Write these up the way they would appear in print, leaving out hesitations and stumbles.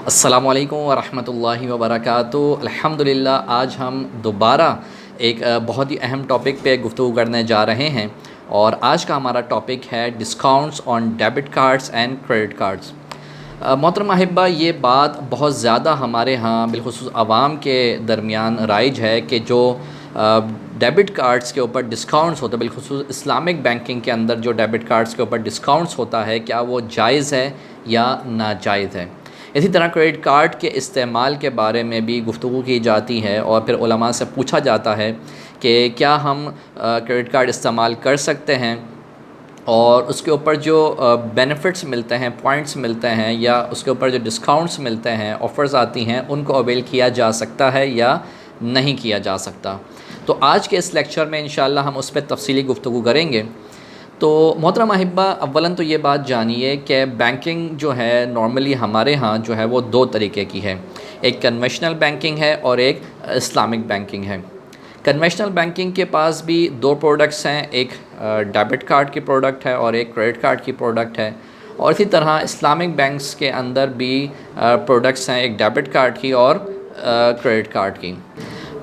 السلام علیکم ورحمۃ اللہ وبرکاتہ۔ الحمدللہ آج ہم دوبارہ ایک بہت ہی اہم ٹاپک پہ گفتگو کرنے جا رہے ہیں، اور آج کا ہمارا ٹاپک ہے discounts on debit cards and credit cards. محترم احبہ، یہ بات بہت زیادہ ہمارے ہاں بالخصوص عوام کے درمیان رائج ہے کہ جو ڈیبٹ کارڈز کے اوپر ڈسکاؤنٹس ہوتا ہے، بالخصوص اسلامک بینکنگ کے اندر جو ڈیبٹ کارڈز کے اوپر ڈسکاؤنٹس ہوتا ہے، کیا وہ جائز ہے یا ناجائز ہے۔ اسی طرح کریڈٹ کارڈ کے استعمال کے بارے میں بھی گفتگو کی جاتی ہے، اور پھر علماء سے پوچھا جاتا ہے کہ کیا ہم کریڈٹ کارڈ استعمال کر سکتے ہیں، اور اس کے اوپر جو بینیفٹس ملتے ہیں، پوائنٹس ملتے ہیں، یا اس کے اوپر جو ڈسکاؤنٹس ملتے ہیں، آفرز آتی ہیں، ان کو اویل کیا جا سکتا ہے یا نہیں کیا جا سکتا۔ تو آج کے اس لیکچر میں انشاءاللہ ہم اس پہ تفصیلی گفتگو کریں گے۔ تو محترم احبہ، اولاً تو یہ بات جانیے کہ بینکنگ جو ہے نارملی ہمارے ہاں جو ہے وہ دو طریقے کی ہے، ایک کنونشنل بینکنگ ہے اور ایک اسلامک بینکنگ ہے۔ کنونشنل بینکنگ کے پاس بھی دو پروڈکٹس ہیں، ایک ڈیبٹ کارڈ کی پروڈکٹ ہے اور ایک کریڈٹ کارڈ کی پروڈکٹ ہے، اور اسی طرح اسلامک بینکس کے اندر بھی پروڈکٹس ہیں، ایک ڈیبٹ کارڈ کی اور کریڈٹ کارڈ کی۔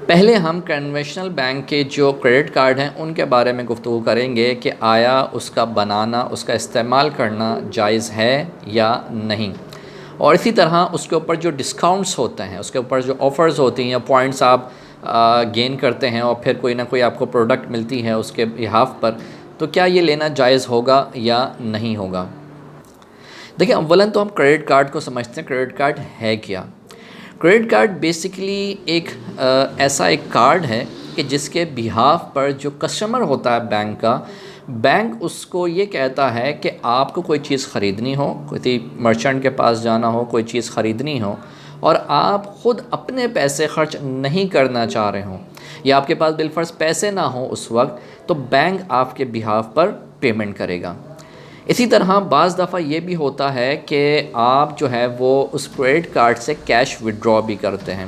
پہلے ہم کنونشنل بینک کے جو کریڈٹ کارڈ ہیں ان کے بارے میں گفتگو کریں گے کہ آیا اس کا بنانا، اس کا استعمال کرنا جائز ہے یا نہیں، اور اسی طرح اس کے اوپر جو ڈسکاؤنٹس ہوتے ہیں، اس کے اوپر جو آفرز ہوتی ہیں یا پوائنٹس آپ گین کرتے ہیں، اور پھر کوئی نہ کوئی آپ کو پروڈکٹ ملتی ہے اس کے بہاف پر، تو کیا یہ لینا جائز ہوگا یا نہیں ہوگا۔ دیکھیں، اولاً تو ہم کریڈٹ کارڈ کو سمجھتے ہیں، کریڈٹ کارڈ ہے کیا۔ کریڈٹ کارڈ بیسیکلی ایک ایسا ایک کارڈ ہے کہ جس کے بہاف پر جو کسٹمر ہوتا ہے بینک کا، بینک اس کو یہ کہتا ہے کہ آپ کو کوئی چیز خریدنی ہو، کوئی مرچنٹ کے پاس جانا ہو، کوئی چیز خریدنی ہو، اور آپ خود اپنے پیسے خرچ نہیں کرنا چاہ رہے ہوں، یا آپ کے پاس بالفرض پیسے نہ ہوں اس وقت، تو بینک آپ کے بہاف پر پیمنٹ کرے گا۔ اسی طرح بعض دفعہ یہ بھی ہوتا ہے کہ آپ جو ہے وہ اس کریڈٹ کارڈ سے کیش وڈرا بھی کرتے ہیں،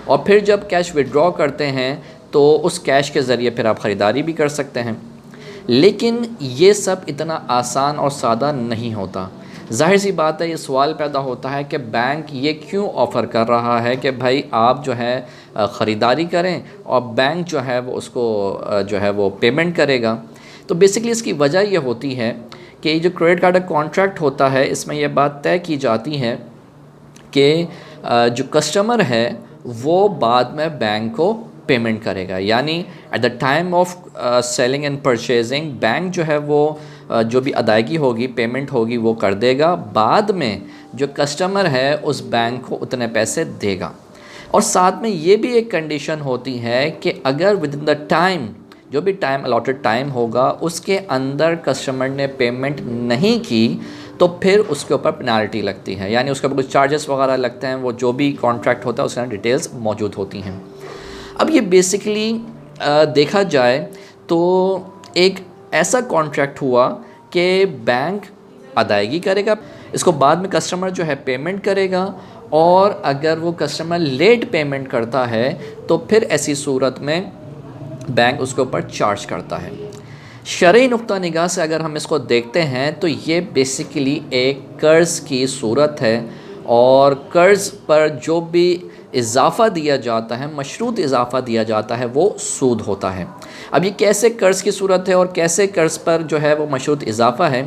اور پھر جب کیش وڈرا کرتے ہیں تو اس کیش کے ذریعے پھر آپ خریداری بھی کر سکتے ہیں۔ لیکن یہ سب اتنا آسان اور سادہ نہیں ہوتا۔ ظاہر سی بات ہے، یہ سوال پیدا ہوتا ہے کہ بینک یہ کیوں آفر کر رہا ہے کہ بھائی آپ جو ہے خریداری کریں، اور بینک جو ہے وہ اس کو جو ہے وہ پیمنٹ کرے گا۔ تو بیسیکلی اس کی وجہ یہ ہوتی ہے کہ جو کریڈٹ کارڈ کا کانٹریکٹ ہوتا ہے، اس میں یہ بات طے کی جاتی ہے کہ جو کسٹمر ہے وہ بعد میں بینک کو پیمنٹ کرے گا، یعنی at the time of selling and purchasing bank جو ہے وہ جو بھی ادائیگی ہوگی، پیمنٹ ہوگی، وہ کر دے گا، بعد میں جو کسٹمر ہے اس بینک کو اتنے پیسے دے گا۔ اور ساتھ میں یہ بھی ایک کنڈیشن ہوتی ہے کہ اگر ود ان دا ٹائم، جو بھی ٹائم الاٹڈ ٹائم ہوگا، اس کے اندر کسٹمر نے پیمنٹ نہیں کی تو پھر اس کے اوپر پینالٹی لگتی ہے، یعنی اس کے اوپر کچھ چارجز وغیرہ لگتے ہیں، وہ جو بھی کانٹریکٹ ہوتا ہے اس میں ڈیٹیلز موجود ہوتی ہیں۔ اب یہ بیسیکلی دیکھا جائے تو ایک ایسا کانٹریکٹ ہوا کہ بینک ادائیگی کرے گا، اس کو بعد میں کسٹمر جو ہے پیمنٹ کرے گا، اور اگر وہ کسٹمر لیٹ پیمنٹ کرتا ہے تو پھر ایسی صورت میں بینک اس کے اوپر چارج کرتا ہے۔ شرعی نقطہ نگاہ سے اگر ہم اس کو دیکھتے ہیں تو یہ بیسیکلی ایک قرض کی صورت ہے، اور قرض پر جو بھی اضافہ دیا جاتا ہے، مشروط اضافہ دیا جاتا ہے، وہ سود ہوتا ہے۔ اب یہ کیسے قرض کی صورت ہے اور کیسے قرض پر جو ہے وہ مشروط اضافہ ہے؟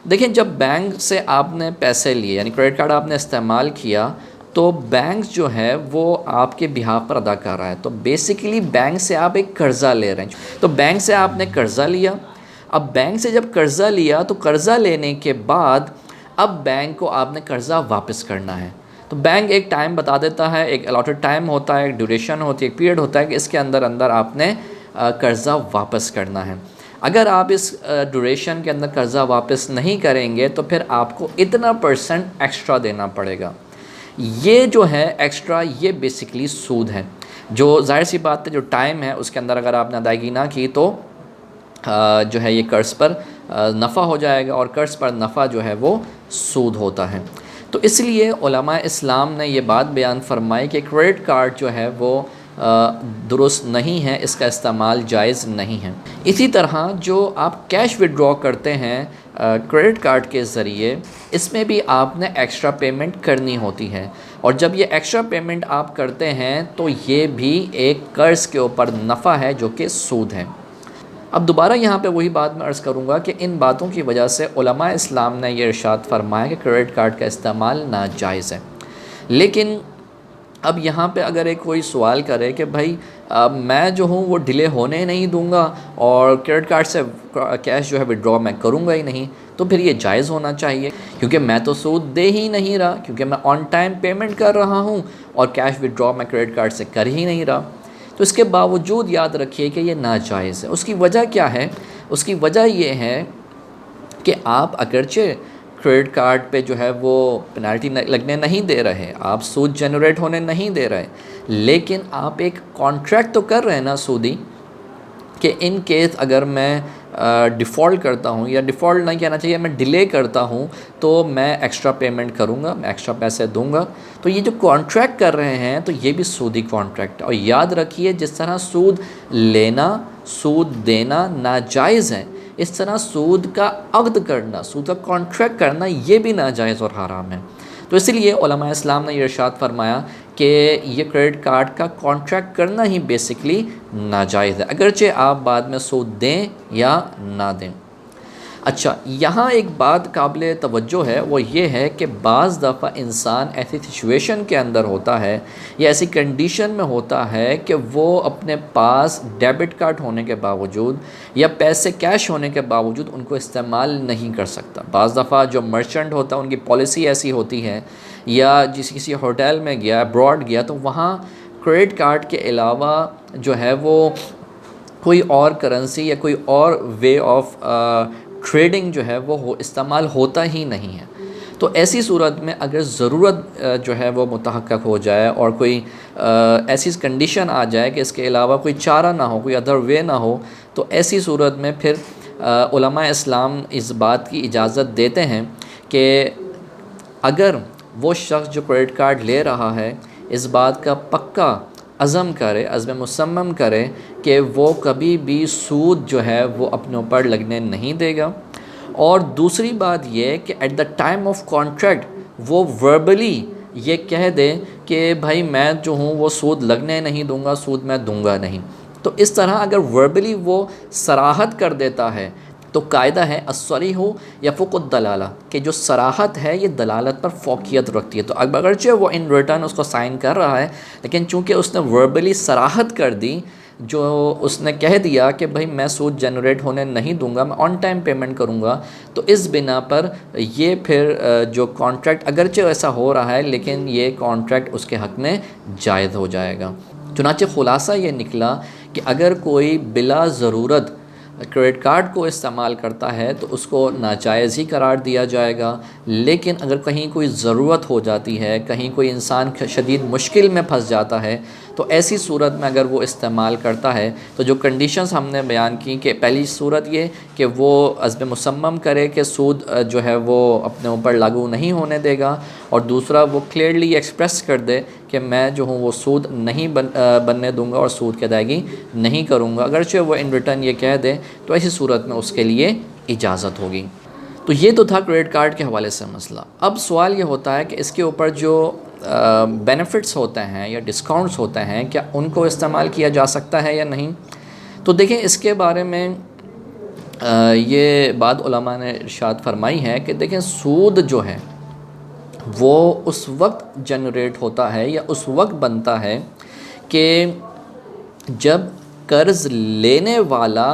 دیکھیں، جب بینک سے آپ نے پیسے لیے، یعنی کریڈٹ کارڈ آپ نے استعمال کیا، تو بینک جو ہے وہ آپ کے بہاف پر ادا کر رہا ہے، تو بیسیکلی بینک سے آپ ایک قرضہ لے رہے ہیں۔ تو بینک سے آپ نے قرضہ لیا، اب بینک سے جب قرضہ لیا تو قرضہ لینے کے بعد اب بینک کو آپ نے قرضہ واپس کرنا ہے۔ تو بینک ایک ٹائم بتا دیتا ہے، ایک الاٹڈ ٹائم ہوتا ہے، ایک ڈیوریشن ہوتی ہے، ایک پیریڈ ہوتا ہے کہ اس کے اندر آپ نے قرضہ واپس کرنا ہے۔ اگر آپ اس ڈیوریشن کے اندر قرضہ واپس نہیں کریں گے تو پھر آپ کو اتنا % ایکسٹرا دینا پڑے گا۔ یہ جو ہے ایکسٹرا، یہ بیسیکلی سود ہے، جو ظاہر سی بات ہے جو ٹائم ہے اس کے اندر اگر آپ نے ادائیگی نہ کی تو جو ہے یہ قرض پر نفع ہو جائے گا، اور قرض پر نفع جو ہے وہ سود ہوتا ہے۔ تو اس لیے علماء اسلام نے یہ بات بیان فرمائی کہ کریڈٹ کارڈ جو ہے وہ درست نہیں ہے، اس کا استعمال جائز نہیں ہے۔ اسی طرح جو آپ کیش وڈرا کرتے ہیں کریڈٹ کارڈ کے ذریعے، اس میں بھی آپ نے ایکسٹرا پیمنٹ کرنی ہوتی ہے۔ اور جب یہ ایکسٹرا پیمنٹ آپ کرتے ہیں تو یہ بھی ایک قرض کے اوپر نفع ہے جو کہ سود ہے۔ اب دوبارہ یہاں پہ وہی بات میں عرض کروں گا کہ ان باتوں کی وجہ سے علماء اسلام نے یہ ارشاد فرمایا کہ کریڈٹ کارڈ کا استعمال ناجائز ہے۔ لیکن اب یہاں پہ اگر ایک کوئی سوال کرے کہ بھائی میں جو ہوں وہ ڈیلے ہونے نہیں دوں گا اور کریڈٹ کارڈ سے کیش جو ہے وڈرا میں کروں گا ہی نہیں، تو پھر یہ جائز ہونا چاہیے، کیونکہ میں تو سود دے ہی نہیں رہا، کیونکہ میں آن ٹائم پیمنٹ کر رہا ہوں اور کیش وڈرا میں کریڈٹ کارڈ سے کر ہی نہیں رہا۔ تو اس کے باوجود یاد رکھیے کہ یہ ناجائز ہے۔ اس کی وجہ کیا ہے؟ اس کی وجہ یہ ہے کہ آپ اگرچہ کریڈٹ کارڈ پہ جو ہے وہ پینالٹی لگنے نہیں دے رہے، آپ سود جنریٹ ہونے نہیں دے رہے، لیکن آپ ایک کانٹریکٹ تو کر رہے ہیں نا سودی، کہ ان کیس اگر میں ڈیفالٹ کرتا ہوں، یا ڈیفالٹ نہیں کہنا چاہیے، میں ڈیلے کرتا ہوں تو میں ایکسٹرا پیمنٹ کروں گا، میں ایکسٹرا پیسے دوں گا۔ تو یہ جو کانٹریکٹ کر رہے ہیں تو یہ بھی سودی کانٹریکٹ ہے۔ اور یاد رکھیے جس طرح سود لینا، سود دینا ناجائز ہے، اس طرح سود کا عقد کرنا، سود کا کانٹریکٹ کرنا یہ بھی ناجائز اور حرام ہے۔ تو اسی لیے علماء اسلام نے یہ ارشاد فرمایا کہ یہ کریڈٹ کارڈ کا کانٹریکٹ کرنا ہی بیسکلی ناجائز ہے، اگرچہ آپ بعد میں سود دیں یا نہ دیں۔ اچھا، یہاں ایک بات قابل توجہ ہے، وہ یہ ہے کہ بعض دفعہ انسان ایسی سچویشن کے اندر ہوتا ہے یا ایسی کنڈیشن میں ہوتا ہے کہ وہ اپنے پاس ڈیبٹ کارڈ ہونے کے باوجود یا پیسے کیش ہونے کے باوجود ان کو استعمال نہیں کر سکتا۔ بعض دفعہ جو مرچنٹ ہوتا ہے ان کی پالیسی ایسی ہوتی ہے، یا کسی ہوٹل میں گیا، ابراڈ گیا، تو وہاں کریڈٹ کارڈ کے علاوہ جو ہے وہ کوئی اور کرنسی یا کوئی اور وے آف ٹریڈنگ جو ہے وہ استعمال ہوتا ہی نہیں ہے۔ تو ایسی صورت میں اگر ضرورت جو ہے وہ متحقق ہو جائے اور کوئی ایسی کنڈیشن آ جائے کہ اس کے علاوہ کوئی چارہ نہ ہو، کوئی ادر وے نہ ہو، تو ایسی صورت میں پھر علماء اسلام اس بات کی اجازت دیتے ہیں کہ اگر وہ شخص جو کریڈٹ کارڈ لے رہا ہے اس بات کا پکا عزم کرے، عزم مصمم کرے کہ وہ کبھی بھی سود جو ہے وہ اپنے اوپر لگنے نہیں دے گا، اور دوسری بات یہ کہ at the time of contract وہ وربلی یہ کہہ دے کہ بھائی میں جو ہوں وہ سود لگنے نہیں دوں گا، سود میں دوں گا نہیں۔ تو اس طرح اگر وربلی وہ صراحت کر دیتا ہے تو قاعدہ ہے الصریح یفوق الدلالہ، کہ جو صراحت ہے یہ دلالت پر فوقیت رکھتی ہے۔ تو اگرچہ وہ ان ریٹرن اس کو سائن کر رہا ہے، لیکن چونکہ اس نے وربلی صراحت کر دی، جو اس نے کہہ دیا کہ بھائی میں سود جنریٹ ہونے نہیں دوں گا، میں آن ٹائم پیمنٹ کروں گا، تو اس بنا پر یہ پھر جو کانٹریکٹ اگرچہ ایسا ہو رہا ہے لیکن یہ کانٹریکٹ اس کے حق میں جائز ہو جائے گا۔ چنانچہ خلاصہ یہ نکلا کہ اگر کوئی بلا ضرورت کریڈٹ کارڈ کو استعمال کرتا ہے تو اس کو ناجائز ہی قرار دیا جائے گا، لیکن اگر کہیں کوئی ضرورت ہو جاتی ہے، کہیں کوئی انسان شدید مشکل میں پھنس جاتا ہے، تو ایسی صورت میں اگر وہ استعمال کرتا ہے تو جو کنڈیشنز ہم نے بیان کی کہ پہلی صورت یہ کہ وہ عزم مصمم کرے کہ سود جو ہے وہ اپنے اوپر لاگو نہیں ہونے دے گا، اور دوسرا وہ کلیئرلی ایکسپریس کر دے کہ میں جو ہوں وہ سود نہیں بننے دوں گا اور سود کی ادائیگی نہیں کروں گا، اگرچہ وہ ان ریٹرن یہ کہہ دے تو ایسی صورت میں اس کے لیے اجازت ہوگی۔ تو یہ تو تھا کریڈٹ کارڈ کے حوالے سے مسئلہ۔ اب سوال یہ ہوتا ہے کہ اس کے اوپر جو بینیفٹس ہوتے ہیں یا ڈسکاؤنٹس ہوتے ہیں، کیا ان کو استعمال کیا جا سکتا ہے یا نہیں؟ تو دیکھیں اس کے بارے میں یہ بات علماء نے ارشاد فرمائی ہے کہ دیکھیں سود جو ہے وہ اس وقت جنریٹ ہوتا ہے یا اس وقت بنتا ہے کہ جب قرض لینے والا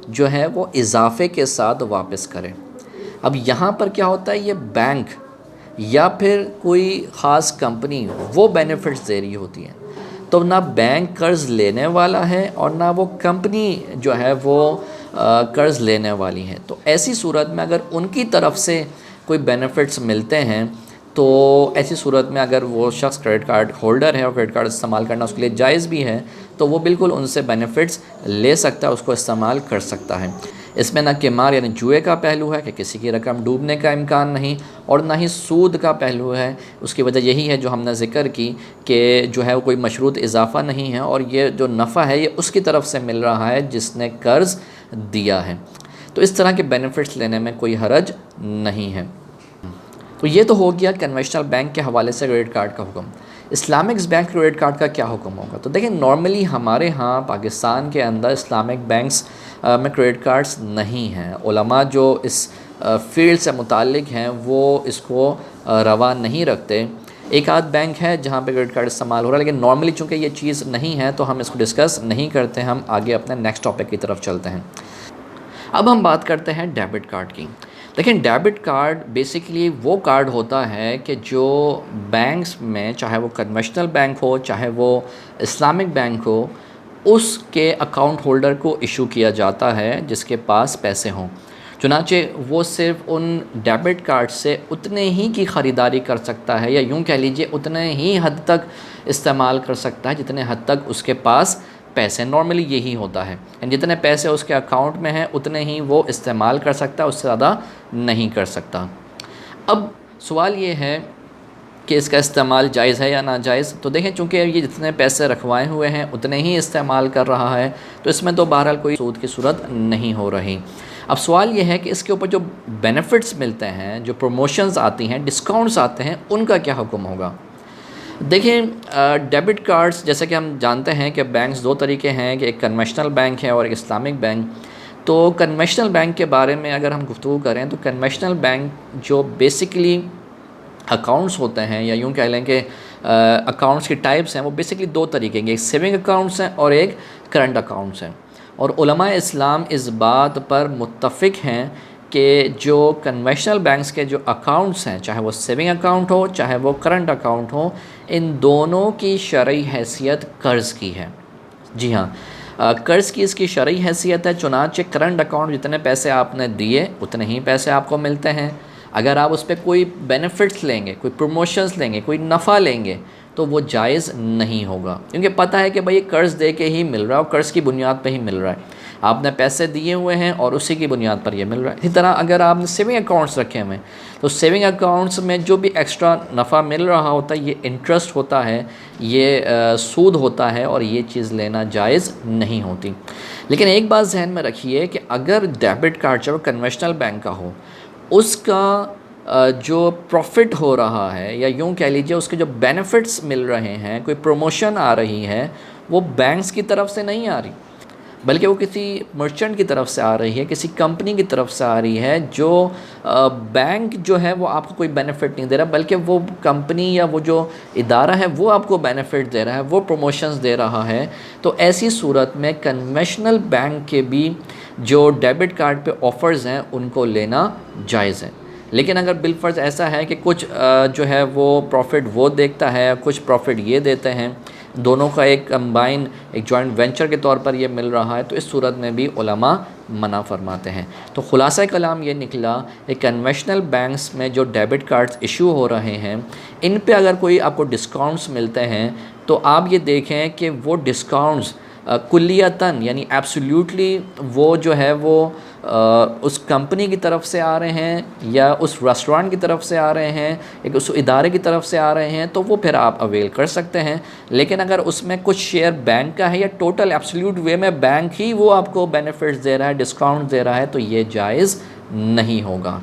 جو ہے وہ اضافے کے ساتھ واپس کرے۔ اب یہاں پر کیا ہوتا ہے، یہ بینک یا پھر کوئی خاص کمپنی وہ بینیفٹس دے رہی ہوتی ہے، تو نہ بینک قرض لینے والا ہے اور نہ وہ کمپنی جو ہے وہ قرض لینے والی ہے۔ تو ایسی صورت میں اگر ان کی طرف سے کوئی بینیفٹس ملتے ہیں تو ایسی صورت میں اگر وہ شخص کریڈٹ کارڈ ہولڈر ہے اور کریڈٹ کارڈ استعمال کرنا اس کے لیے جائز بھی ہے، تو وہ بالکل ان سے بینیفٹس لے سکتا ہے، اس کو استعمال کر سکتا ہے۔ اس میں نہ قمار یعنی جوئے کا پہلو ہے کہ کسی کی رقم ڈوبنے کا امکان نہیں، اور نہ ہی سود کا پہلو ہے۔ اس کی وجہ یہی ہے جو ہم نے ذکر کی کہ جو ہے وہ کوئی مشروط اضافہ نہیں ہے، اور یہ جو نفع ہے یہ اس کی طرف سے مل رہا ہے جس نے قرض دیا ہے۔ تو اس طرح کے بینیفٹس لینے میں کوئی حرج نہیں ہے۔ تو تو یہ تو ہو گیا کنونشنل بینک کے حوالے سے کریڈٹ کارڈ کا حکم۔ اسلامک بینک کریڈٹ کارڈ کا کیا حکم ہوگا؟ تو دیکھیں نارملی ہمارے ہاں پاکستان کے اندر اسلامک بینکس میں کریڈٹ کارڈز نہیں ہیں۔ علماء جو اس فیلڈ سے متعلق ہیں وہ اس کو روا نہیں رکھتے۔ ایک آدھ بینک ہے جہاں پہ کریڈٹ کارڈ استعمال ہو رہا ہے، لیکن نارملی چونکہ یہ چیز نہیں ہے تو ہم اس کو ڈسکس نہیں کرتے، ہم آگے اپنے نیکسٹ ٹاپک کی طرف چلتے ہیں۔ اب ہم بات کرتے ہیں ڈیبٹ کارڈ کی۔ لیکن ڈیبٹ کارڈ بیسیکلی وہ کارڈ ہوتا ہے کہ جو بینکس میں، چاہے وہ کنونشنل بینک ہو چاہے وہ اسلامک بینک ہو، اس کے اکاؤنٹ ہولڈر کو ایشو کیا جاتا ہے جس کے پاس پیسے ہوں۔ چنانچہ وہ صرف ان ڈیبٹ کارڈ سے اتنے ہی کی خریداری کر سکتا ہے، یا یوں کہہ لیجئے اتنے ہی حد تک استعمال کر سکتا ہے جتنے حد تک اس کے پاس پیسے۔ نارملی یہی ہوتا ہے، یعنی جتنے پیسے اس کے اکاؤنٹ میں ہیں اتنے ہی وہ استعمال کر سکتا ہے، اس سے زیادہ نہیں کر سکتا۔ اب سوال یہ ہے کہ اس کا استعمال جائز ہے یا ناجائز؟ تو دیکھیں چونکہ یہ جتنے پیسے رکھوائے ہوئے ہیں اتنے ہی استعمال کر رہا ہے، تو اس میں تو بہرحال کوئی سود کی صورت نہیں ہو رہی۔ اب سوال یہ ہے کہ اس کے اوپر جو بینیفٹس ملتے ہیں، جو پروموشنز آتی ہیں، ڈسکاؤنٹس آتے ہیں، ان کا کیا حکم ہوگا؟ دیکھیں ڈیبٹ کارڈز جیسے کہ ہم جانتے ہیں کہ بینکس دو طریقے ہیں، کہ ایک کنونشنل بینک ہے اور ایک اسلامک بینک۔ تو کنونشنل بینک کے بارے میں اگر ہم گفتگو کریں تو کنونشنل بینک جو بیسیکلی اکاؤنٹس ہوتے ہیں، یا یوں کہہ لیں کہ اکاؤنٹس کی ٹائپس ہیں، وہ بیسیکلی دو طریقے کے، ایک سیونگ اکاؤنٹس ہیں اور ایک کرنٹ اکاؤنٹس ہیں۔ اور علماء اسلام اس بات پر متفق ہیں کہ جو کنونشنل بینکس کے جو اکاؤنٹس ہیں، چاہے وہ سیونگ اکاؤنٹ ہو چاہے وہ کرنٹ اکاؤنٹ ہو، ان دونوں کی شرعی حیثیت قرض کی ہے۔ جی ہاں، قرض کی اس کی شرعی حیثیت ہے۔ چنانچہ کرنٹ اکاؤنٹ جتنے پیسے آپ نے دیے اتنے ہی پیسے آپ کو ملتے ہیں۔ اگر آپ اس پہ کوئی بینیفٹس لیں گے، کوئی پروموشنز لیں گے، کوئی نفع لیں گے تو وہ جائز نہیں ہوگا، کیونکہ پتہ ہے کہ بھئی قرض دے کے ہی مل رہا ہے اور قرض کی بنیاد پہ ہی مل رہا ہے۔ آپ نے پیسے دیے ہوئے ہیں اور اسی کی بنیاد پر یہ مل رہا ہے۔ اسی طرح اگر آپ نے سیونگ اکاؤنٹس رکھے ہوئے ہیں تو سیونگ اکاؤنٹس میں جو بھی ایکسٹرا نفع مل رہا ہوتا ہے، یہ انٹرسٹ ہوتا ہے، یہ سود ہوتا ہے، اور یہ چیز لینا جائز نہیں ہوتی۔ لیکن ایک بات ذہن میں رکھیے کہ اگر ڈیبٹ کارڈ چاہے وہ کنونشنل بینک کا ہو، اس کا جو پروفٹ ہو رہا ہے، یا یوں کہہ لیجیے اس کے جو بینیفٹس مل رہے ہیں، کوئی پروموشن آ رہی ہے، وہ بینکس کی طرف سے نہیں آ رہی، بلکہ وہ کسی مرچنٹ کی طرف سے آ رہی ہے، کسی کمپنی کی طرف سے آ رہی ہے، جو بینک جو ہے وہ آپ کو کوئی بینیفٹ نہیں دے رہا، بلکہ وہ کمپنی یا وہ جو ادارہ ہے وہ آپ کو بینیفٹ دے رہا ہے، وہ پروموشنز دے رہا ہے۔ تو ایسی صورت میں کنونشنل بینک کے بھی جو ڈیبٹ کارڈ پہ آفرز ہیں ان کو لینا جائز ہے۔ لیکن اگر بالفرض ایسا ہے کہ کچھ جو ہے وہ پروفٹ وہ دیکھتا ہے، کچھ پروفٹ یہ دیتے ہیں، دونوں کا ایک کمبائن، ایک جوائنٹ وینچر کے طور پر یہ مل رہا ہے، تو اس صورت میں بھی علماء منع فرماتے ہیں۔ تو خلاصہ کلام یہ نکلا کہ کنونشنل بینکس میں جو ڈیبٹ کارڈز ایشو ہو رہے ہیں، ان پہ اگر کوئی آپ کو ڈسکاؤنٹس ملتے ہیں تو آپ یہ دیکھیں کہ وہ ڈسکاؤنٹس کلیتاً یعنی ایبسلیوٹلی وہ جو ہے وہ اس کمپنی کی طرف سے آ رہے ہیں، یا اس ریسٹورانٹ کی طرف سے آ رہے ہیں، ایک اس ادارے کی طرف سے آ رہے ہیں، تو وہ پھر آپ اویل کر سکتے ہیں۔ لیکن اگر اس میں کچھ شیئر بینک کا ہے، یا ٹوٹل ایبسلیوٹ وے میں بینک ہی وہ آپ کو بینیفٹس دے رہا ہے، ڈسکاؤنٹ دے رہا ہے، تو یہ جائز نہیں ہوگا۔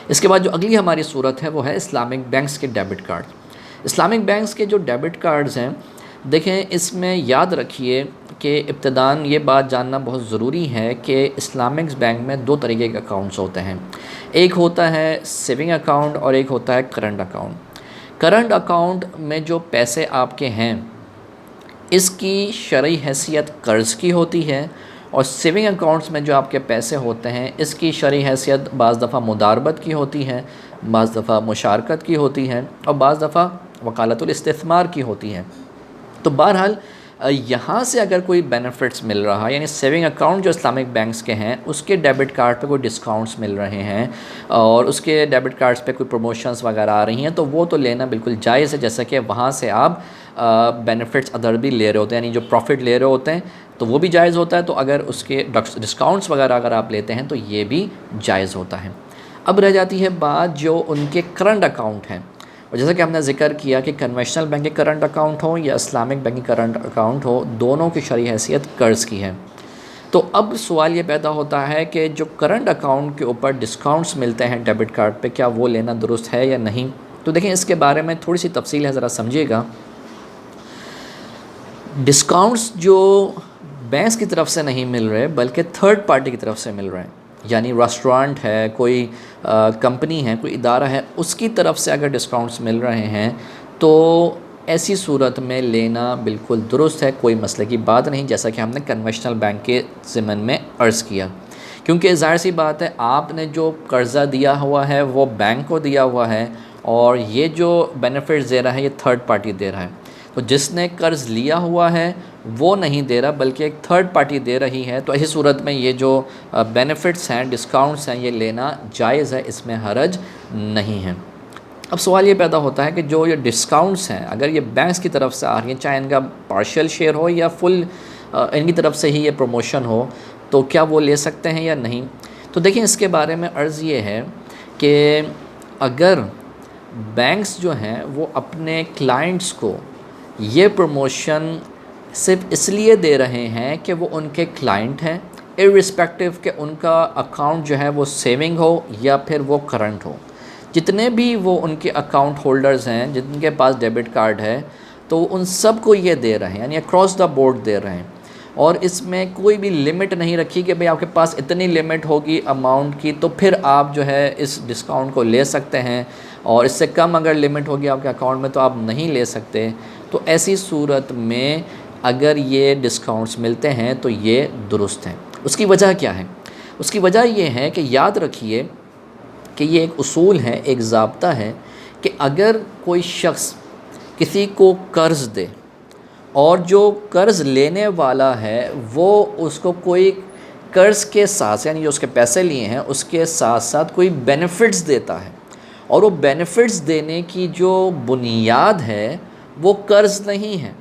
اس کے بعد جو اگلی ہماری صورت ہے وہ ہے اسلامک بینکس کے ڈیبٹ کارڈ۔ اسلامک بینکس کے جو ڈیبٹ کارڈز ہیں، دیکھیں اس میں یاد رکھیے کہ ابتداً یہ بات جاننا بہت ضروری ہے کہ اسلامک بینک میں دو طریقے کے اکاؤنٹس ہوتے ہیں، ایک ہوتا ہے سیونگ اکاؤنٹ اور ایک ہوتا ہے کرنٹ اکاؤنٹ۔ کرنٹ اکاؤنٹ میں جو پیسے آپ کے ہیں اس کی شرعی حیثیت قرض کی ہوتی ہے، اور سیونگ اکاؤنٹس میں جو آپ کے پیسے ہوتے ہیں اس کی شرعی حیثیت بعض دفعہ مداربت کی ہوتی ہے، بعض دفعہ مشارکت کی ہوتی ہے، اور بعض دفعہ وکالت الاستثمار کی ہوتی ہے۔ تو بہرحال یہاں سے اگر کوئی بینیفٹس مل رہا ہے، یعنی سیونگ اکاؤنٹ جو اسلامک بینکس کے ہیں اس کے ڈیبٹ کارڈ پہ کوئی ڈسکاؤنٹس مل رہے ہیں، اور اس کے ڈیبٹ کارڈز پہ کوئی پروموشنز وغیرہ آ رہی ہیں، تو وہ تو لینا بالکل جائز ہے، جیسا کہ وہاں سے آپ بینیفٹس ادر بھی لے رہے ہوتے ہیں، یعنی جو پروفٹ لے رہے ہوتے ہیں تو وہ بھی جائز ہوتا ہے، تو اگر اس کے ڈسکاؤنٹس وغیرہ اگر آپ لیتے ہیں تو یہ بھی جائز ہوتا ہے۔ اب رہ جاتی ہے بات جو ان کے کرنٹ اکاؤنٹ ہیں، اور جیسا کہ ہم نے ذکر کیا کہ کنونشنل بینک کے کرنٹ اکاؤنٹ ہو یا اسلامک بینک کے کرنٹ اکاؤنٹ ہو، دونوں کی شرعی حیثیت قرض کی ہے۔ تو اب سوال یہ پیدا ہوتا ہے کہ جو کرنٹ اکاؤنٹ کے اوپر ڈسکاؤنٹس ملتے ہیں ڈیبٹ کارڈ پہ، کیا وہ لینا درست ہے یا نہیں؟ تو دیکھیں اس کے بارے میں تھوڑی سی تفصیل ہے، ذرا سمجھیے گا۔ ڈسکاؤنٹس جو بینکس کی طرف سے نہیں مل رہے بلکہ تھرڈ پارٹی کی طرف سے مل رہے ہیں، یعنی ریسٹورانٹ ہے، کوئی کمپنی ہے، کوئی ادارہ ہے، اس کی طرف سے اگر ڈسکاؤنٹس مل رہے ہیں تو ایسی صورت میں لینا بالکل درست ہے، کوئی مسئلے کی بات نہیں، جیسا کہ ہم نے کنونشنل بینک کے ضمن میں عرض کیا۔ کیونکہ ظاہر سی بات ہے، آپ نے جو قرضہ دیا ہوا ہے وہ بینک کو دیا ہوا ہے، اور یہ جو بینیفٹس دے رہا ہے یہ تھرڈ پارٹی دے رہا ہے۔ تو جس نے قرض لیا ہوا ہے وہ نہیں دے رہا بلکہ ایک تھرڈ پارٹی دے رہی ہے، تو ایسی صورت میں یہ جو بینیفٹس ہیں، ڈسکاؤنٹس ہیں، یہ لینا جائز ہے، اس میں حرج نہیں ہے۔ اب سوال یہ پیدا ہوتا ہے کہ جو یہ ڈسکاؤنٹس ہیں اگر یہ بینکس کی طرف سے آ رہی ہیں، چاہے ان کا پارشل شیئر ہو یا فل ان کی طرف سے ہی یہ پروموشن ہو، تو کیا وہ لے سکتے ہیں یا نہیں؟ تو دیکھیں اس کے بارے میں عرض یہ ہے کہ اگر بینکس جو ہیں وہ اپنے کلائنٹس کو یہ پروموشن صرف اس لیے دے رہے ہیں کہ وہ ان کے کلائنٹ ہیں، ارسپیکٹیو کہ ان کا اکاؤنٹ جو ہے وہ سیونگ ہو یا پھر وہ کرنٹ ہو، جتنے بھی وہ ان کے اکاؤنٹ ہولڈرز ہیں جن کے پاس ڈیبٹ کارڈ ہے تو ان سب کو یہ دے رہے ہیں، یعنی اکراس دا بورڈ دے رہے ہیں، اور اس میں کوئی بھی لمٹ نہیں رکھی کہ بھئی آپ کے پاس اتنی لمٹ ہوگی اماؤنٹ کی تو پھر آپ جو ہے اس ڈسکاؤنٹ کو لے سکتے ہیں، اور اس سے کم اگر لمٹ ہوگی آپ کے اکاؤنٹ میں تو آپ نہیں لے سکتے۔ تو ایسی صورت میں اگر یہ ڈسکاؤنٹس ملتے ہیں تو یہ درست ہیں۔ اس کی وجہ کیا ہے؟ اس کی وجہ یہ ہے کہ یاد رکھیے کہ یہ ایک اصول ہے، ایک ضابطہ ہے کہ اگر کوئی شخص کسی کو قرض دے اور جو قرض لینے والا ہے وہ اس کو کوئی قرض کے ساتھ، یعنی جو اس کے پیسے لیے ہیں اس کے ساتھ ساتھ کوئی بینیفٹس دیتا ہے، اور وہ بینیفٹس دینے کی جو بنیاد ہے وہ قرض نہیں ہے،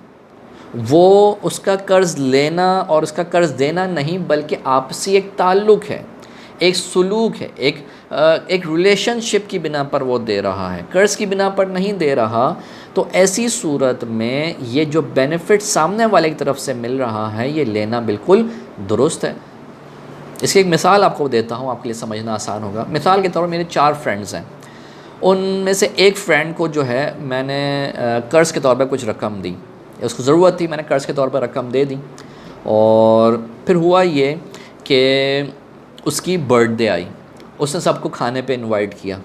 وہ اس کا قرض لینا اور اس کا قرض دینا نہیں بلکہ آپسی ایک تعلق ہے، ایک سلوک ہے، ایک ریلیشن شپ کی بنا پر وہ دے رہا ہے، قرض کی بنا پر نہیں دے رہا۔ تو ایسی صورت میں یہ جو بینیفٹ سامنے والے کی طرف سے مل رہا ہے یہ لینا بالکل درست ہے۔ اس کی ایک مثال آپ کو دیتا ہوں، آپ کے لیے سمجھنا آسان ہوگا۔ مثال کے طور پر میرے 4 فرینڈز ہیں، ان میں سے ایک فرینڈ کو جو ہے میں نے قرض کے طور پر کچھ رقم دی، اس کو ضرورت تھی، میں نے قرض کے طور پر رقم دے دی، اور پھر ہوا یہ کہ اس کی برتھ ڈے آئی، اس نے سب کو کھانے پہ انوائٹ کیا۔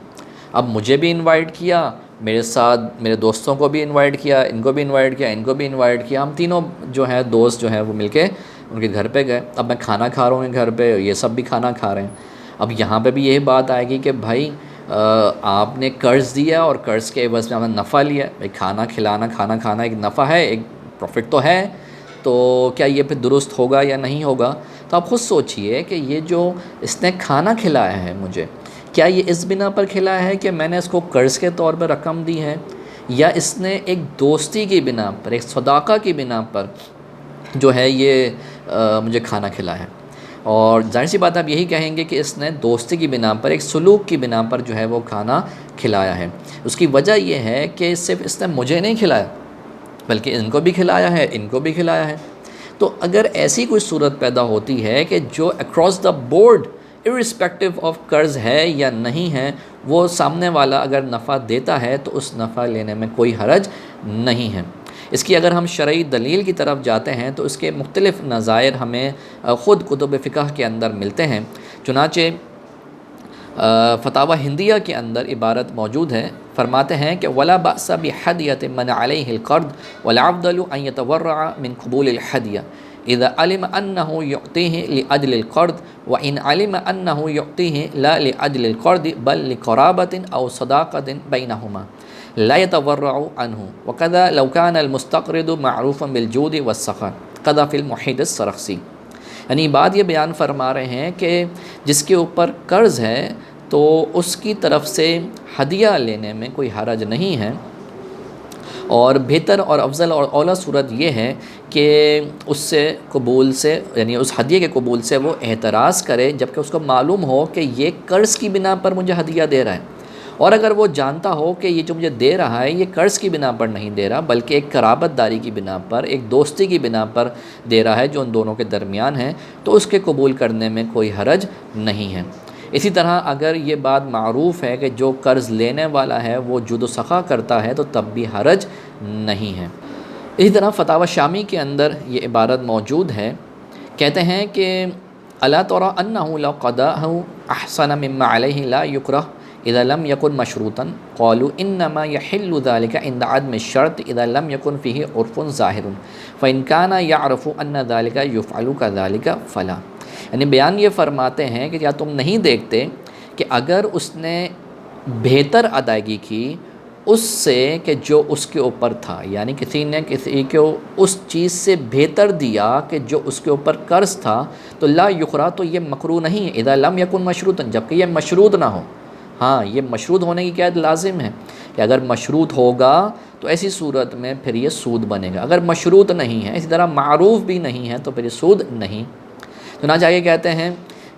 اب مجھے بھی انوائٹ کیا، میرے ساتھ میرے دوستوں کو بھی انوائٹ کیا، ان کو بھی انوائٹ کیا، ان کو بھی انوائٹ کیا، ہم تینوں جو ہیں دوست جو ہیں وہ مل کے ان کے گھر پہ گئے۔ اب میں کھانا کھا رہا ہوں گھر پہ، یہ سب بھی کھانا کھا رہے ہیں۔ اب یہاں پہ بھی یہی بات آئے گی کہ بھائی آپ نے قرض دیا اور قرض کے عوض میں آپ نے نفع لیا، بھائی کھانا کھانا ایک نفع ہے، ایک پروفٹ تو ہے، تو کیا یہ پھر درست ہوگا یا نہیں ہوگا؟ تو آپ خود سوچئے کہ یہ جو اس نے کھانا کھلایا ہے مجھے، کیا یہ اس بنا پر کھلایا ہے کہ میں نے اس کو قرض کے طور پر رقم دی ہے، یا اس نے ایک دوستی کی بنا پر، ایک صداقہ کی بنا پر جو ہے یہ مجھے کھانا کھلایا ہے؟ اور ظاہر سی بات آپ یہی کہیں گے کہ اس نے دوستی کی بنا پر، ایک سلوک کی بنا پر جو ہے وہ کھانا کھلایا ہے۔ اس کی وجہ یہ ہے کہ صرف اس نے مجھے نہیں کھلایا بلکہ ان کو بھی کھلایا ہے، ان کو بھی کھلایا ہے۔ تو اگر ایسی کوئی صورت پیدا ہوتی ہے کہ جو اکراس دا بورڈ ارسپیکٹیو آف قرض ہے یا نہیں ہے، وہ سامنے والا اگر نفع دیتا ہے تو اس نفع لینے میں کوئی حرج نہیں ہے۔ اس کی اگر ہم شرعی دلیل کی طرف جاتے ہیں تو اس کے مختلف نظائر ہمیں خود کتب فقہ کے اندر ملتے ہیں۔ چنانچہ فتاوی ہندیہ کے اندر عبارت موجود ہے، فرماتے ہیں کہ ولا بأس بحدیۃ من علیہ القرض والافضل ان یتورع من قبول الحدیہ اذا علم انه يعطيه لاجل القرض وان علم انه يعطيه لا لاجل القرض بل لقرابة او صداقة بينهما لا يتورع عنه وكذا لو كان المستقرض معروفا بالجود والسخاء قضى في المحيط السرخسی۔ یعنی بات یہ بیان فرما رہے ہیں کہ جس کے اوپر قرض ہے تو اس کی طرف سے ہدیہ لینے میں کوئی حرج نہیں ہے، اور بہتر اور افضل اور اولیٰ صورت یہ ہے کہ اس سے قبول سے، یعنی اس ہدیے کے قبول سے وہ اعتراض کرے جبکہ اس کو معلوم ہو کہ یہ قرض کی بنا پر مجھے ہدیہ دے رہا ہے، اور اگر وہ جانتا ہو کہ یہ جو مجھے دے رہا ہے یہ قرض کی بنا پر نہیں دے رہا بلکہ ایک قرابت داری کی بنا پر، ایک دوستی کی بنا پر دے رہا ہے جو ان دونوں کے درمیان ہے، تو اس کے قبول کرنے میں کوئی حرج نہیں ہے۔ اسی طرح اگر یہ بات معروف ہے کہ جو قرض لینے والا ہے وہ جود و سخا کرتا ہے تو تب بھی حرج نہیں ہے۔ اسی طرح فتاوی شامی کے اندر یہ عبارت موجود ہے، کہتے ہیں کہ الا تری انہ لو قضاہ احسن مما علیہ لا یکرہ اذا لم یکن مشروطا قالوا انما یحل ذلك عند عدم الشرط اذا لم یکن فیہ عرف ظاہر فان کان یعرف ان ذلك یفعل كذلك فلا۔ یعنی بیان یہ فرماتے ہیں کہ کیا تم نہیں دیکھتے کہ اگر اس نے بہتر ادائیگی کی اس سے کہ جو اس کے اوپر تھا، یعنی کسی نے کسی کو اس چیز سے بہتر دیا کہ جو اس کے اوپر قرض تھا، تو لا یخرا، تو یہ مکروہ نہیں ہے، اذا لم یکن مشروطا، جبکہ یہ مشروط نہ ہو۔ ہاں، یہ مشروط ہونے کی قید لازم ہے کہ اگر مشروط ہوگا تو ایسی صورت میں پھر یہ سود بنے گا، اگر مشروط نہیں ہے، اسی طرح معروف بھی نہیں ہے تو پھر یہ سود نہیں۔ چنانچہ یہ کہتے ہیں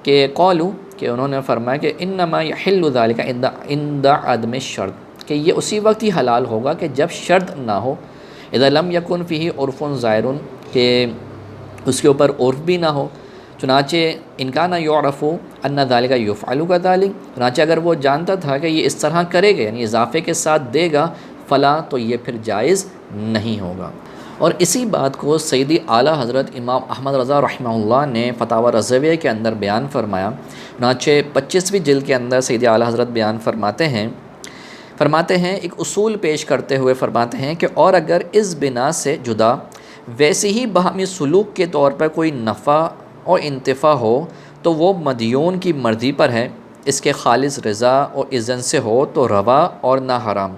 کہ قولو، کہ انہوں نے فرمایا کہ انما یحل ذلک عند عدم الشرط، کہ یہ اسی وقت ہی حلال ہوگا کہ جب شرط نہ ہو، اذا لم یکن فیہ عرف ظاہر، کہ اس کے اوپر عرف بھی نہ ہو۔ چنانچہ ان کان یعرف ان ذلک یفعل کذلک، چنانچہ اگر وہ جانتا تھا کہ یہ اس طرح کرے گا، یعنی اضافے کے ساتھ دے گا، فلا، تو یہ پھر جائز نہیں ہوگا۔ اور اسی بات کو سیدی اعلیٰ حضرت امام احمد رضا رحمہ اللہ نے فتاوی رضویہ کے اندر بیان فرمایا۔ چنانچہ 25ویں جلد کے اندر سیدی اعلیٰ حضرت بیان فرماتے ہیں ایک اصول پیش کرتے ہوئے فرماتے ہیں کہ اور اگر اس بنا سے جدا ویسے ہی باہمی سلوک کے طور پر کوئی نفع اور انتفاع ہو تو وہ مدیون کی مرضی پر ہے، اس کے خالص رضا اور اذن سے ہو تو روا اور نہ حرام۔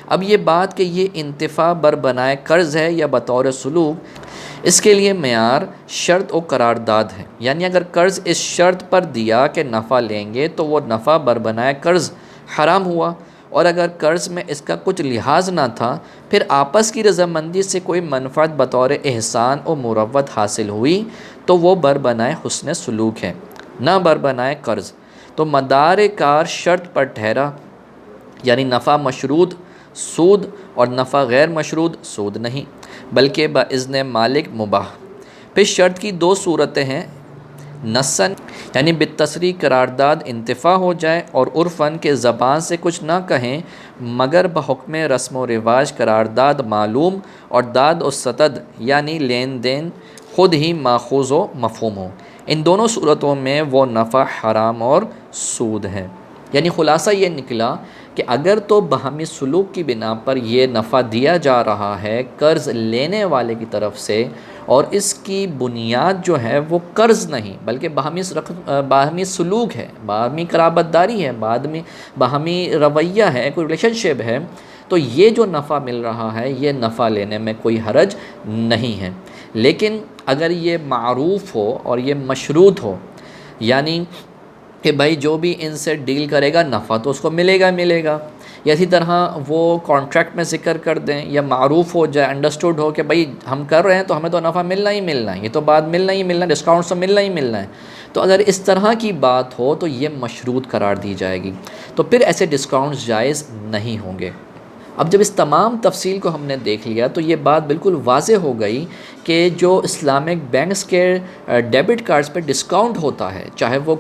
اب یہ بات کہ یہ انتفاع بر بنائے قرض ہے یا بطور سلوک، اس کے لیے معیار شرط و قرارداد ہے، یعنی اگر قرض اس شرط پر دیا کہ نفع لیں گے تو وہ نفع بر بنائے قرض حرام ہوا، اور اگر قرض میں اس کا کچھ لحاظ نہ تھا، پھر آپس کی رضامندی سے کوئی منفعت بطور احسان و مروت حاصل ہوئی تو وہ بر بنائے حسن سلوک ہے، نہ بر بنائے قرض، تو مدار کار شرط پر ٹھہرا، یعنی نفع مشروط سود اور نفع غیر مشروط سود نہیں، بلکہ باذن مالک مباح۔ پھر شرط کی دو صورتیں ہیں، نصاً یعنی بالتصریح قرارداد انتفاع ہو جائے، اور عرفاً کے زبان سے کچھ نہ کہیں مگر بحکم رسم و رواج قرارداد معلوم، اور داد و ستد یعنی لین دین خود ہی ماخوذ و مفہوم ہو۔ ان دونوں صورتوں میں وہ نفع حرام اور سود ہے۔ یعنی خلاصہ یہ نکلا کہ اگر تو باہمی سلوک کی بنا پر یہ نفع دیا جا رہا ہے قرض لینے والے کی طرف سے، اور اس کی بنیاد جو ہے وہ قرض نہیں بلکہ باہمی سلوک ہے، باہمی قرابت داری ہے، باہمی رویہ ہے، کوئی ریلیشن شپ ہے، تو یہ جو نفع مل رہا ہے یہ نفع لینے میں کوئی حرج نہیں ہے۔ لیکن اگر یہ معروف ہو اور یہ مشروط ہو، یعنی کہ بھائی جو بھی ان سے ڈیل کرے گا نفع تو اس کو ملے گا، یا اسی طرح وہ کانٹریکٹ میں ذکر کر دیں یا معروف ہو جائے، انڈرسٹوڈ ہو کہ بھائی ہم کر رہے ہیں تو ہمیں تو نفع ملنا ہی ملنا ہے، یہ تو بعد ملنا ہی ملنا ہے، ڈسکاؤنٹ تو ملنا ہی ملنا ہے، تو اگر اس طرح کی بات ہو تو یہ مشروط قرار دی جائے گی، تو پھر ایسے ڈسکاؤنٹس جائز نہیں ہوں گے۔ اب جب اس تمام تفصیل کو ہم نے دیکھ لیا تو یہ بات بالکل واضح ہو گئی کہ جو اسلامک بینکس کے ڈیبٹ کارڈز پہ ڈسکاؤنٹ ہوتا ہے، چاہے وہ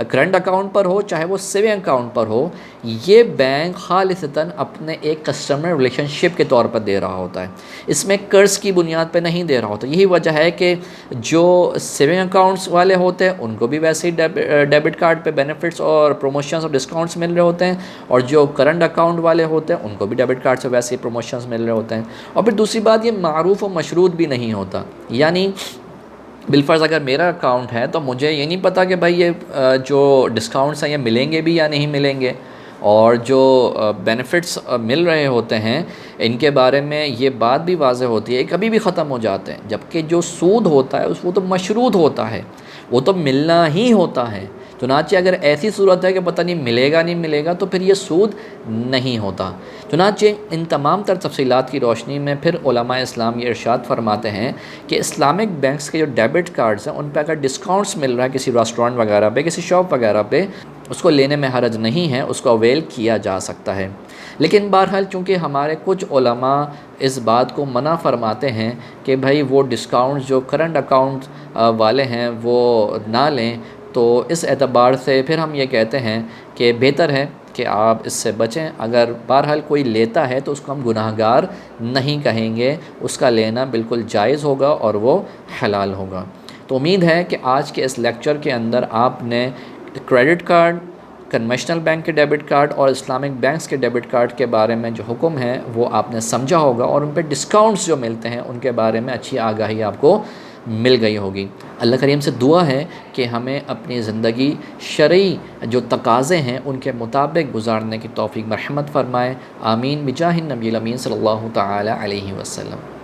کرنٹ اکاؤنٹ پر ہو چاہے وہ سیونگ اکاؤنٹ پر ہو، یہ بینک خالصتاً اپنے ایک کسٹمر ریلیشن شپ کے طور پر دے رہا ہوتا ہے، اس میں قرض کی بنیاد پہ نہیں دے رہا ہوتا۔ یہی وجہ ہے کہ جو سیونگ اکاؤنٹس والے ہوتے ہیں ان کو بھی ویسے ہی ڈیبٹ کارڈ پہ بینیفٹس اور پروموشنز اور ڈسکاؤنٹس مل رہے ہوتے ہیں، اور جو کرنٹ اکاؤنٹ والے ہوتے ہیں ان کو بھی ڈیبٹ کارڈ سے ویسے ہی پروموشنز مل رہے ہوتے ہیں۔ اور پھر دوسری بات، یہ معروف و مشروط بھی نہیں ہوتا، یعنی بالفرض اگر میرا اکاؤنٹ ہے تو مجھے یہ نہیں پتا کہ بھائی یہ جو ڈسکاؤنٹس ہیں یہ ملیں گے بھی یا نہیں ملیں گے، اور جو بینیفٹس مل رہے ہوتے ہیں ان کے بارے میں یہ بات بھی واضح ہوتی ہے کبھی بھی ختم ہو جاتے ہیں، جبکہ جو سود ہوتا ہے وہ تو مشروط ہوتا ہے، وہ تو ملنا ہی ہوتا ہے، چنانچہ اگر ایسی صورت ہے کہ پتہ نہیں ملے گا تو پھر یہ سود نہیں ہوتا۔ چنانچہ ان تمام تر تفصیلات کی روشنی میں پھر علماء اسلام یہ ارشاد فرماتے ہیں کہ اسلامک بینکس کے جو ڈیبٹ کارڈز ہیں ان پہ اگر ڈسکاؤنٹس مل رہا ہے کسی ریسٹورنٹ وغیرہ پہ، کسی شاپ وغیرہ پہ، اس کو لینے میں حرج نہیں ہے، اس کو اویل کیا جا سکتا ہے۔ لیکن بہرحال چونکہ ہمارے کچھ علماء اس بات کو منع فرماتے ہیں کہ بھائی وہ ڈسکاؤنٹ جو کرنٹ اکاؤنٹ والے ہیں وہ نہ لیں، تو اس اعتبار سے پھر ہم یہ کہتے ہیں کہ بہتر ہے کہ آپ اس سے بچیں۔ اگر بہرحال کوئی لیتا ہے تو اس کو ہم گناہ گار نہیں کہیں گے، اس کا لینا بالکل جائز ہوگا اور وہ حلال ہوگا۔ تو امید ہے کہ آج کے اس لیکچر کے اندر آپ نے کریڈٹ کارڈ، کنونشنل بینک کے ڈیبٹ کارڈ اور اسلامک بینکس کے ڈیبٹ کارڈ کے بارے میں جو حکم ہے وہ آپ نے سمجھا ہوگا، اور ان پہ ڈسکاؤنٹس جو ملتے ہیں ان کے بارے میں اچھی آگاہی آپ کو مل گئی ہوگی۔ اللہ کریم سے دعا ہے کہ ہمیں اپنی زندگی شرعی جو تقاضے ہیں ان کے مطابق گزارنے کی توفیق مرحمت فرمائے۔ آمین بجاہ النبی الامین صلی اللہ تعالی علیہ وسلم۔